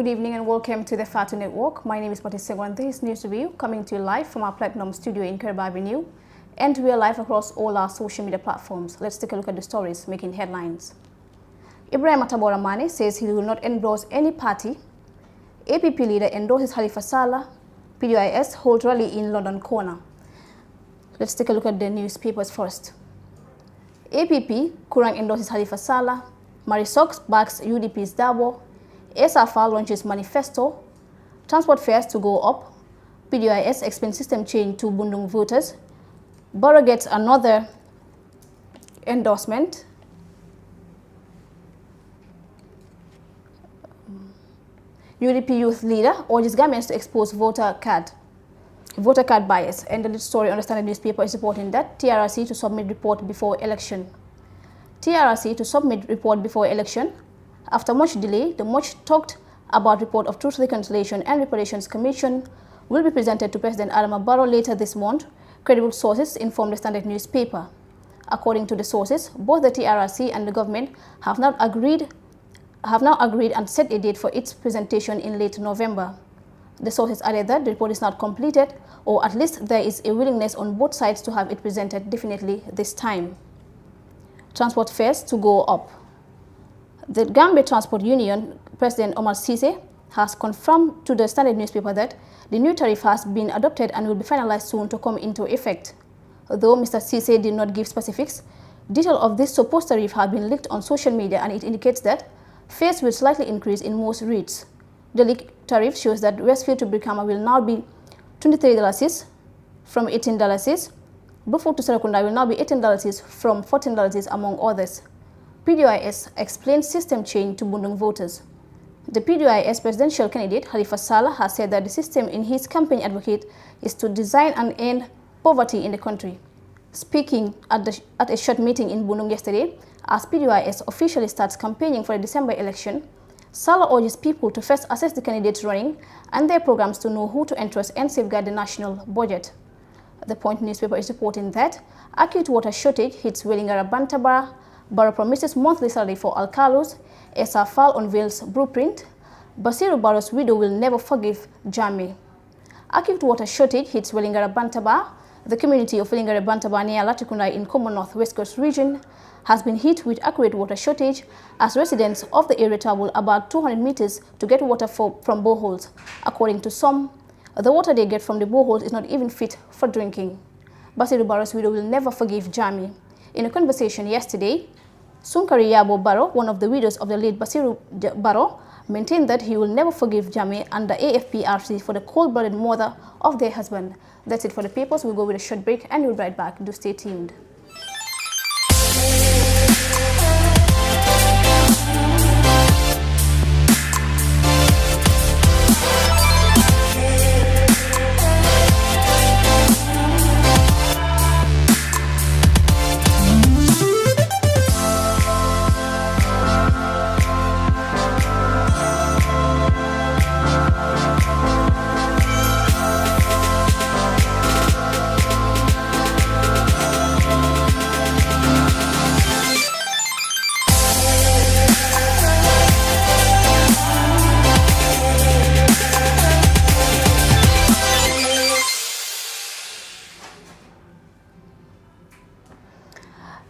good evening and welcome to the Fatu Network. My name is Pati Segwan. This is News Review coming to you live from our Platinum studio in Kariba Avenue. And we are live across all our social media platforms. Let's take a look at the stories making headlines. Ibrahim Atabora Mane says he will not endorse any party. APP leader endorses Halifa Sallah. PDIS hold rally in London Corner. Let's take a look at the newspapers first. APP, Kurang endorses Halifa Sallah. Marisox backs UDP's Dabo. SAFA launches manifesto. Transport fares to go up. PDIS explains system change to Bundung voters. Barrow gets another endorsement. UDP youth leader urges governments to expose voter card bias. And the lead story on the Standard newspaper is reporting that TRRC to submit report before election. TRRC to submit report before election. After much delay, the much talked about report of Truth, Reconciliation and Reparations Commission will be presented to President Adama Barrow later this month, credible sources inform the Standard newspaper. According to the sources, both the TRRC and the government have now agreed and set a date for its presentation in late November. The sources added that the report is not completed, or at least there is a willingness on both sides to have it presented definitely this time. Transport fares to go up. The Gambia Transport Union President Omar Sise has confirmed to the Standard newspaper that the new tariff has been adopted and will be finalized soon to come into effect. Though Mr. Sise did not give specifics, details of this supposed tariff have been leaked on social media, and it indicates that fares will slightly increase in most routes. The leaked tariff shows that Westfield to Brikama will now be $23 from $18. Bruford to Sarakunda will now be $18 from $14 among others. PDIS explains system change to Bundung voters. The PDIS presidential candidate Halifa Sallah has said that the system in his campaign advocate is to design and end poverty in the country. Speaking at a short meeting in Bundung yesterday, as PDIS officially starts campaigning for the December election, Sallah urges people to first assess the candidates running and their programs to know who to entrust and safeguard the national budget. The Point newspaper is reporting that acute water shortage hits Welingara Bantabara. Barrow promises monthly salary for alcalos. SAFAL unveils blueprint. Basiru Barrow's widow will never forgive Jami. Acute water shortage hits Welingara Bantaba. The community of Welingara Bantaba near Latrikunda in Commonwealth West Coast region has been hit with acute water shortage as residents of the area travel about 200 meters to get water from boreholes. According to some, the water they get from the boreholes is not even fit for drinking. Basiru Barrow's widow will never forgive Jami. In a conversation yesterday, Sunkari Yabo Barrow, one of the widows of the late Basiru Barrow, maintained that he will never forgive Jami and the AFPRC for the cold-blooded murder of their husband. That's it for the papers. We'll go with a short break and we'll be right back. Do stay tuned.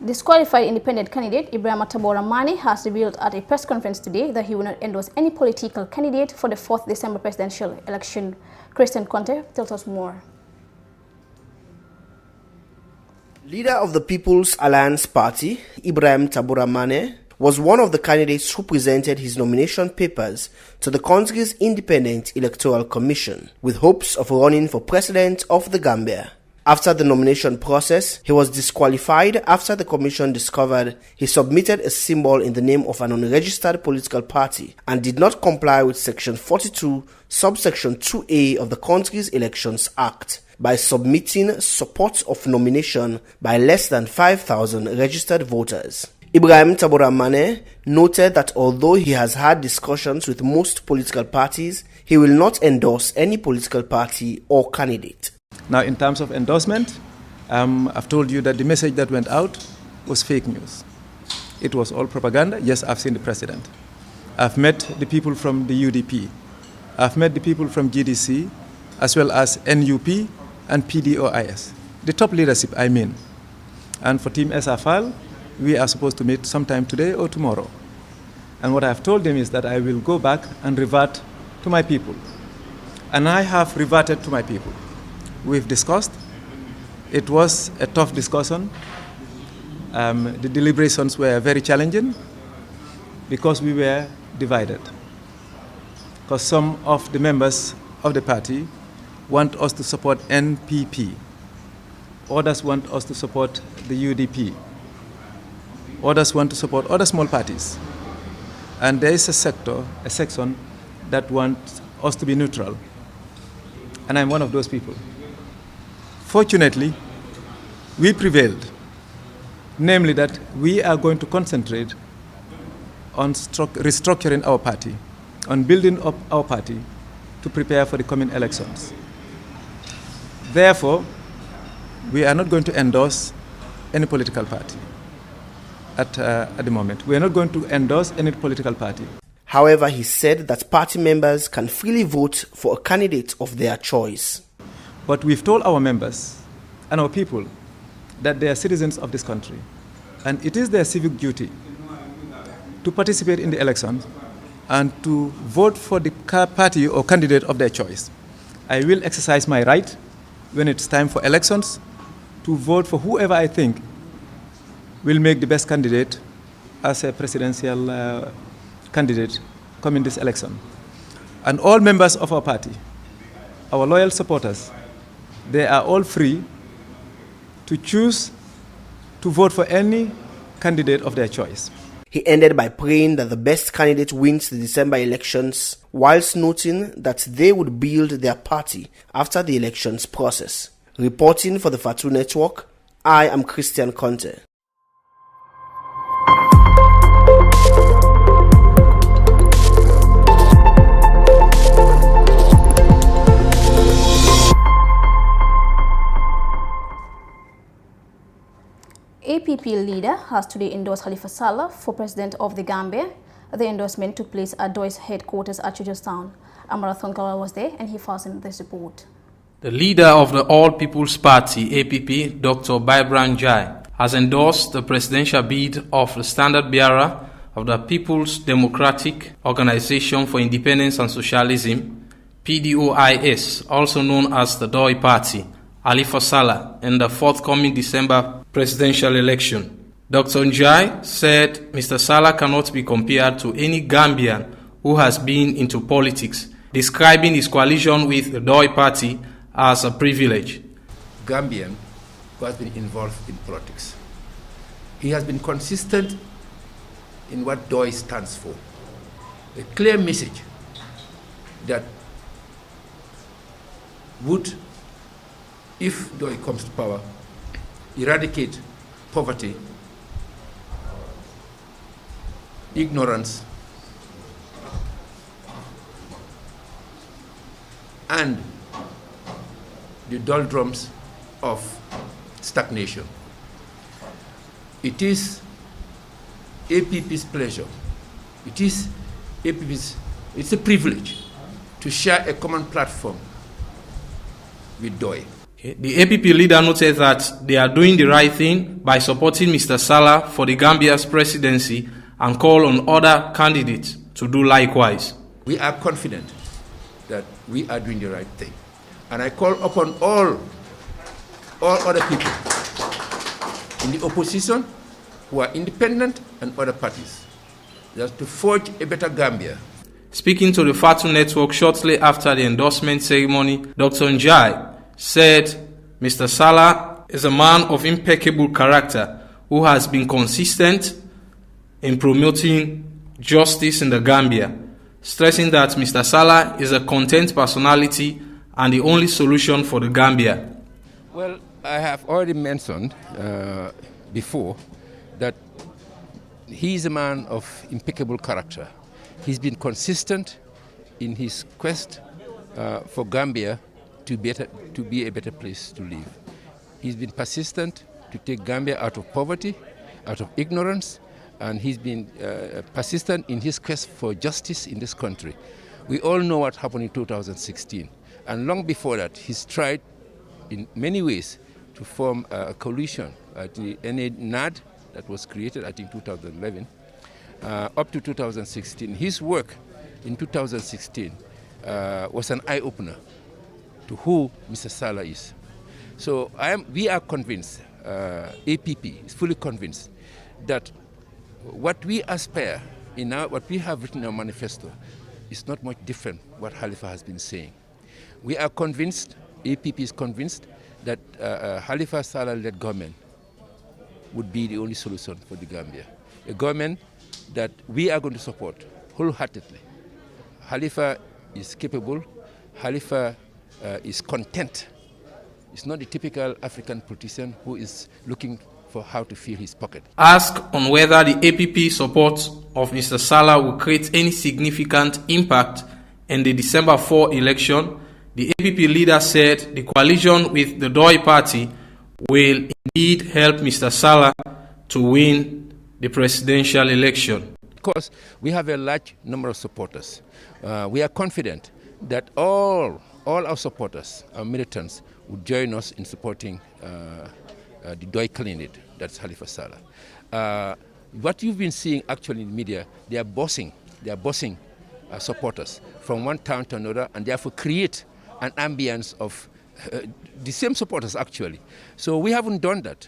Disqualified independent candidate Ibrahim Atabora Mane has revealed at a press conference today that he will not endorse any political candidate for the 4th December presidential election. Christian Conte tells us more. Leader of the People's Alliance Party, Ibrahim Atabora Mane, was one of the candidates who presented his nomination papers to the country's Independent Electoral Commission with hopes of running for president of the Gambia. After the nomination process, he was disqualified after the commission discovered he submitted a symbol in the name of an unregistered political party and did not comply with Section 42, subsection 2A of the country's Elections Act by submitting support of nomination by less than 5,000 registered voters. Ibrahim Atabora Mane noted that although he has had discussions with most political parties, he will not endorse any political party or candidate. Now, in terms of endorsement, I've told you that the message that went out was fake news. It was all propaganda. Yes, I've seen the president. I've met the people from the UDP. I've met the people from GDC, as well as NUP and PDOIS, the top leadership, I mean. And for Team SFL, we are supposed to meet sometime today or tomorrow. And what I've told them is that I will go back and revert to my people. And I have reverted to my people. We've discussed. It was a tough discussion. The deliberations were very challenging because we were divided. Because some of the members of the party want us to support NPP. Others want us to support the UDP. Others want to support other small parties. And there is a section that wants us to be neutral. And I'm one of those people. Fortunately, we prevailed. Namely that we are going to concentrate on restructuring our party, on building up our party to prepare for the coming elections. Therefore, we are not going to endorse any political party at the moment. We are not going to endorse any political party. However, he said that party members can freely vote for a candidate of their choice. But we've told our members and our people that they are citizens of this country, and it is their civic duty to participate in the elections and to vote for the party or candidate of their choice. I will exercise my right when it's time for elections to vote for whoever I think will make the best candidate as a presidential candidate coming this election. And all members of our party, our loyal supporters, they are all free to choose to vote for any candidate of their choice. He ended by praying that the best candidate wins the December elections, whilst noting that they would build their party after the elections process. Reporting for the Fatu Network, I am Christian Conte. APP leader has today endorsed Halifa Sallah for President of the Gambia. The endorsement took place at DOI's headquarters at Chujostown. Amarathon Kawal was there and he fastened this report. The leader of the All People's Party, APP, Dr. Baibran Jai, has endorsed the presidential bid of the standard bearer of the People's Democratic Organization for Independence and Socialism, PDOIS, also known as the DOI Party, Halifa Sallah, in the forthcoming December presidential election. Dr. Njai said Mr. Sallah cannot be compared to any Gambian who has been into politics, describing his coalition with the DOI Party as a privilege. Gambian who has been involved in politics. He has been consistent in what DOI stands for. A clear message that would, if DOI comes to power, eradicate poverty, ignorance, and the doldrums of stagnation. It is APP's pleasure. It's a privilege to share a common platform with DOI. The APP leader noted that they are doing the right thing by supporting Mr. Sallah for the Gambia's presidency and call on other candidates to do likewise. We are confident that we are doing the right thing. And I call upon all other people in the opposition who are independent and other parties just to forge a better Gambia. Speaking to the Fatu Network shortly after the endorsement ceremony, Dr. Njai said Mr. Sallah is a man of impeccable character who has been consistent in promoting justice in the Gambia, stressing that Mr. Sallah is a content personality and the only solution for the Gambia. Well, I have already mentioned before that he is a man of impeccable character. He's been consistent in his quest for Gambia to be a better place to live. He's been persistent to take Gambia out of poverty, out of ignorance, and he's been persistent in his quest for justice in this country. We all know what happened in 2016. And long before that, he's tried in many ways to form a coalition at the NAD that was created, I think, 2011, up to 2016. His work in 2016 was an eye-opener to who Mr. Sallah is. So we are convinced, APP is fully convinced, that what we aspire what we have written in our manifesto is not much different what Halifa has been saying. We are convinced, APP is convinced, that Halifa Sallah-led government would be the only solution for the Gambia. A government that we are going to support wholeheartedly. Halifa is capable, Halifa is content. It's not the typical African politician who is looking for how to fill his pocket. Asked on whether the APP support of Mr. Sallah will create any significant impact in the December 4 election, the APP leader said the coalition with the Doi party will indeed help Mr. Sallah to win the presidential election. Because we have a large number of supporters. We are confident that all our supporters, our militants, would join us in supporting the Doi candidate, that's Halifa Sallah. What you've been seeing actually in the media, they are bossing supporters from one town to another, and therefore create an ambience of the same supporters actually. So we haven't done that,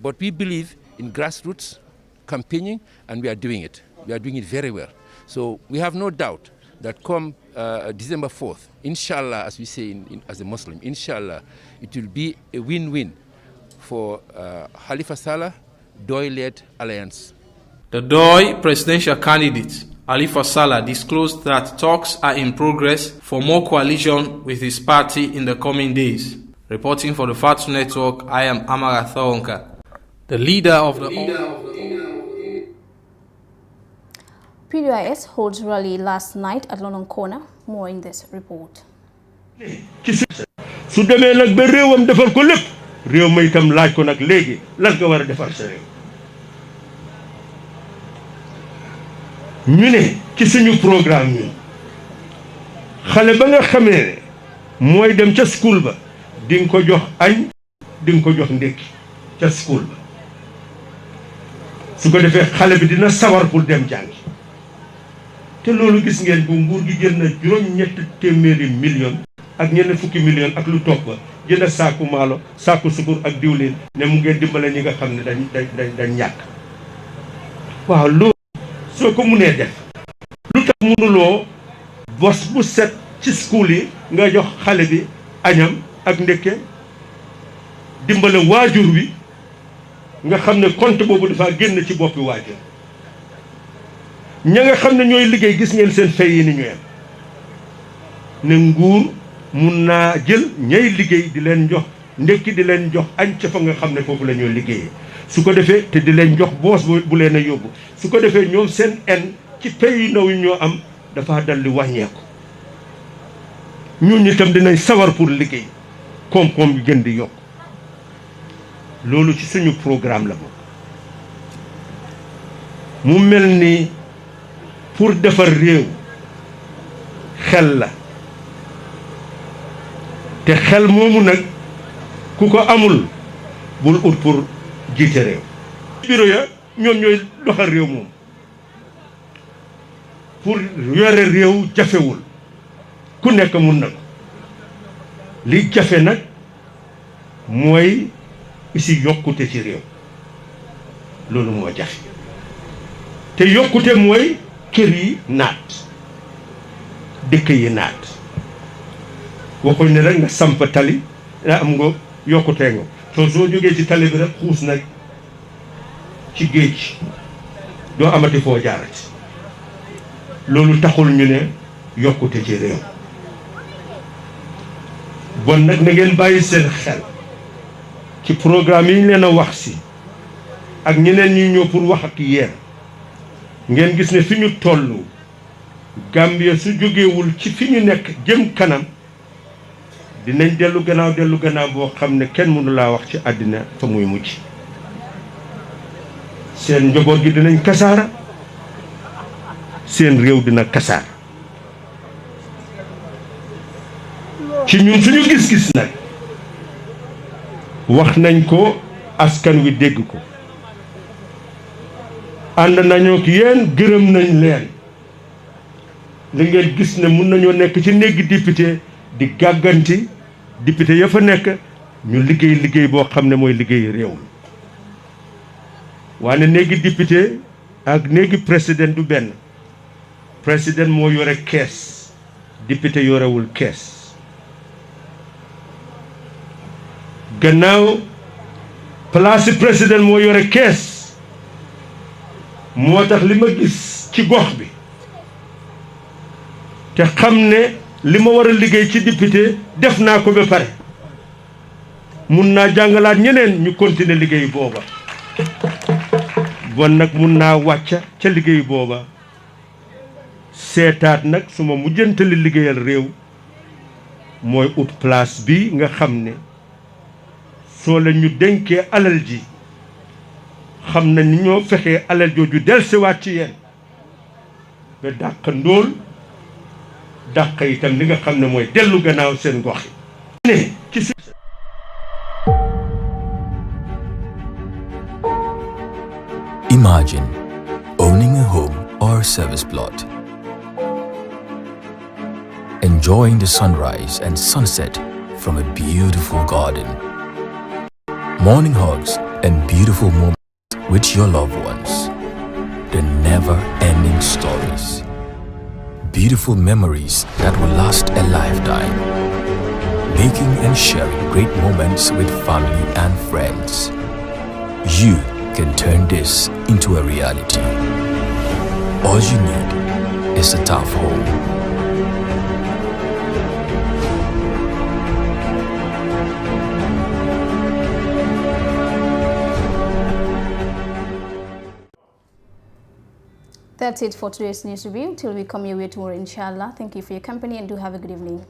but we believe in grassroots campaigning, and we are doing it. We are doing it very well. So we have no doubt that come December 4th, inshallah, as we say as a Muslim, inshallah, it will be a win-win for Halifa Sallah, Doi-led alliance. The Doi presidential candidate, Halifa Sallah, disclosed that talks are in progress for more coalition with his party in the coming days. Reporting for the Fatu Network, I am Amara Thawonka. The leader of the PDOIS holds rally last night at London Corner. More in this report. su demee nag ba réewam defal ko lépp réew ma itam laaj ko nag léegi lan nga war a defar sa réew ñu ne ci suñu programme ñun xale ba nga xamee ne mooy dem ca school ba di nga ko jox añ di nga ko jox ndékki ca school ba su ko defee xale bi dina sawar pour dem jàngi te loolu gis ngeen bu nguur gi jël na juróom-ñetti téeméeri million ak ñenn fukki million ak lu topp jënd saaku maalo saaku sukur ak diwlin ne mu ngeen dimbale ñi nga xam ne dañ ñàkk waaw loolu soo ko munee def lu tax mënuloo bos bu set ci school yi nga jox xale bi añam ak ndekke dimbale waajur wi nga xam ne compte boobu dafa génn ci boppi waajur ña nga xam ne ñooy liggéey gis ngeen seen fay yi ni ñu yem ne nguur mun naa jël ñay liggéey di leen jox ndekki di leen jox añ ca fa nga xam ne foofu la ñoo liggéeyee su ko defee te di leen jox boos bu leen a yóbbu su ko defee ñoom seen en ci pay yu ndaw yi ñoo am dafa dal di wàññeeku ñun itam dinañ sawar pour liggéey koom-koom bi gën di yokk loolu ci suñu programme la bokk mu mel ni pour defar réew xel la te xel moomu nag ku ko amul bul ut pour jiite réew bureau ya ñoom ñooy doxal réew moom pour yore réew jafewul ku nekk mun na ko li jafe nag mooy isi yokkute ci réew loolu moo jafe te yokkute mooy kër yi naat dëkk yi naat waxuñ ne rek nga samp tali am nga yokkutee nga soo jógee ci tali bi rek xuus nag ci géej doo amati foo jaarati loolu taxul ñu ne yokkute ci réew bon nag na ngeen bàyyi seen xel ci programme yi ñu leen a wax si ak ñeneen ñi ñëw pour wax ak yéen ngeen gis ne fi ñu tollu Gambia su jógewul ci fi ñu nekk jëm kanam dinañ dellu gannaaw boo xam ne kenn mënu laa wax ci àddina fa muy mujj seen njaboot gi dinañ kasaara seen réew dina kasaar ci ñun suñu gis-gis nag wax nañ ko askan wi dégg ko ànd nañoo ak yéen gërëm nañ leen li ngeen gis ne mun nañoo nekk ci néegi député di gàgganti député ya fa nekk ñu liggéey boo xam ne mooy liggéey réew mi waaye néegi député ak néegi président du benn président moo yore kees député yorewul kees gannaaw place président moo yore kees moo tax li ma gis ci gox bi te xam ne li ma war a liggéey ci député def naa ko ba pare mun naa jàngalaat ñeneen ñu continuer liggéey booba bon nag mun naa wàcca ca liggéey booba seetaat nag suma mujjantali liggéeyal réew mooy ut place bi nga xam ne soo la ñu dénkee alal ji xam na ni ñoo fexee alal jooju dellusiwaat ci yéen ba dàq ndóol dàq itam li nga xam ne mooy dellu gannaaw seen gox yi ne ci Imagine owning a home or a service plot, enjoying the sunrise and sunset from a beautiful garden, morning hugs and beautiful moments with your loved ones, the never-ending stories, beautiful memories that will last a lifetime, making and sharing great moments with family and friends. You can turn this into a reality. All you need is a tough home. That's it for today's news review. Till we come your way tomorrow, inshallah. Thank you for your company and do have a good evening.